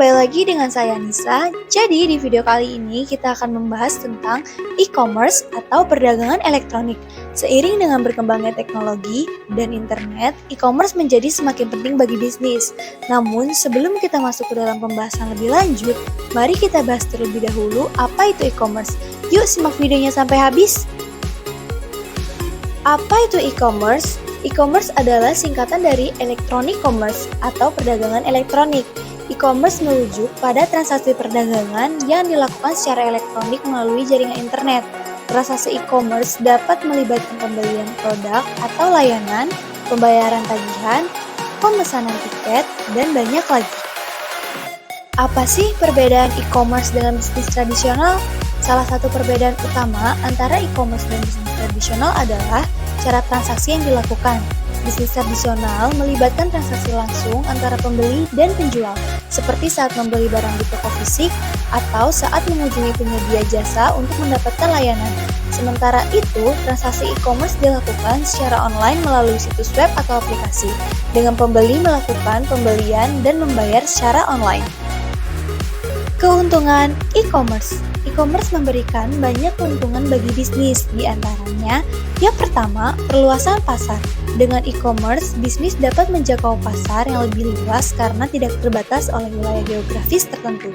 kembali lagi dengan saya Nisa. Jadi di video kali ini kita akan membahas tentang e-commerce atau perdagangan elektronik. Seiring dengan berkembangnya teknologi dan internet, e-commerce menjadi semakin penting bagi bisnis. Namun sebelum kita masuk ke dalam pembahasan lebih lanjut, mari kita bahas terlebih dahulu apa itu e-commerce. Yuk simak videonya sampai habis. Apa itu e-commerce? E-commerce adalah singkatan dari electronic commerce atau perdagangan elektronik. E-commerce merujuk pada transaksi perdagangan yang dilakukan secara elektronik melalui jaringan internet. Transaksi e-commerce dapat melibatkan pembelian produk atau layanan, pembayaran tagihan, pemesanan tiket, dan banyak lagi. Apa sih perbedaan e-commerce dengan bisnis tradisional? Salah satu perbedaan utama antara e-commerce dan bisnis tradisional adalah cara transaksi yang dilakukan. Bisnis tradisional melibatkan transaksi langsung antara pembeli dan penjual, seperti saat membeli barang di toko fisik atau saat mengunjungi penyedia jasa untuk mendapatkan layanan. Sementara itu, transaksi e-commerce dilakukan secara online melalui situs web atau aplikasi, dengan pembeli melakukan pembelian dan membayar secara online. Keuntungan e-commerce. E-commerce memberikan banyak keuntungan bagi bisnis, di antaranya yang pertama, perluasan pasar. Dengan e-commerce, bisnis dapat menjangkau pasar yang lebih luas karena tidak terbatas oleh wilayah geografis tertentu.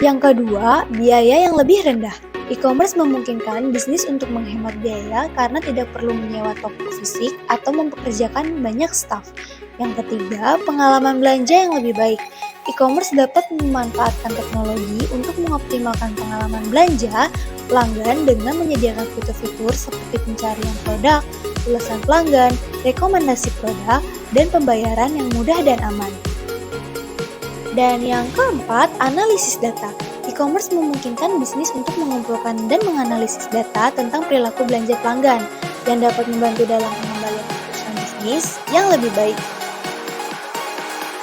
Yang kedua, biaya yang lebih rendah. E-commerce memungkinkan bisnis untuk menghemat biaya karena tidak perlu menyewa toko fisik atau mempekerjakan banyak staf. Yang ketiga, pengalaman belanja yang lebih baik. E-commerce dapat memanfaatkan teknologi untuk mengoptimalkan pengalaman belanja pelanggan dengan menyediakan fitur-fitur seperti pencarian produk, ulasan pelanggan, rekomendasi produk, dan pembayaran yang mudah dan aman. Dan yang keempat, analisis data. E-commerce memungkinkan bisnis untuk mengumpulkan dan menganalisis data tentang perilaku belanja pelanggan yang dapat membantu dalam pengembalian keputusan bisnis yang lebih baik.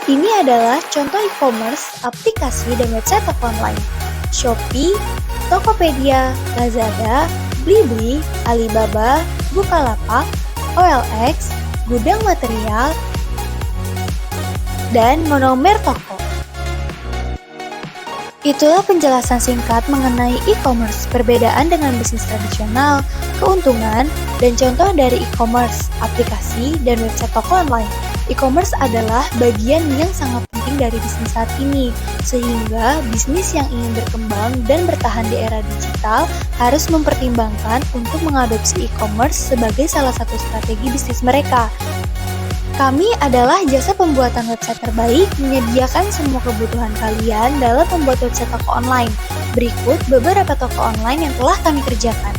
Ini adalah contoh e-commerce, aplikasi dan website toko online. Shopee, Tokopedia, Lazada, Blibli, Alibaba, Bukalapak, OLX, Gudang Material, dan Monomer Toko. Itulah penjelasan singkat mengenai e-commerce, perbedaan dengan bisnis tradisional, keuntungan, dan contoh dari e-commerce, aplikasi, dan website toko online. E-commerce adalah bagian yang sangat penting dari bisnis saat ini, sehingga bisnis yang ingin berkembang dan bertahan di era digital harus mempertimbangkan untuk mengadopsi e-commerce sebagai salah satu strategi bisnis mereka. Kami adalah jasa pembuatan website terbaik, menyediakan semua kebutuhan kalian dalam membuat website toko online. Berikut beberapa toko online yang telah kami kerjakan.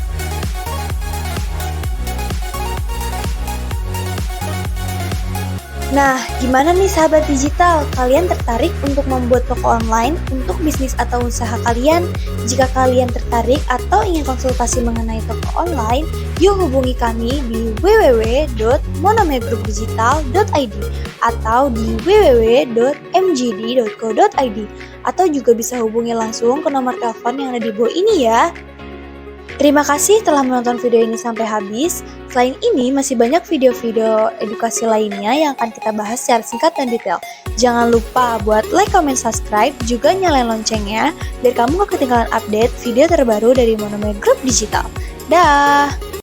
Nah, gimana nih sahabat digital? Kalian tertarik untuk membuat toko online untuk bisnis atau usaha kalian? Jika kalian tertarik atau ingin konsultasi mengenai toko online, yuk hubungi kami di www.monomergroupdigital.id atau di www.mgd.co.id atau juga bisa hubungi langsung ke nomor telepon yang ada di bawah ini ya. Terima kasih telah menonton video ini sampai habis. Selain ini, masih banyak video-video edukasi lainnya yang akan kita bahas secara singkat dan detail. Jangan lupa buat like, comment, subscribe, juga nyalain loncengnya, biar kamu gak ketinggalan update video terbaru dari Monomer Group Digital. Dah!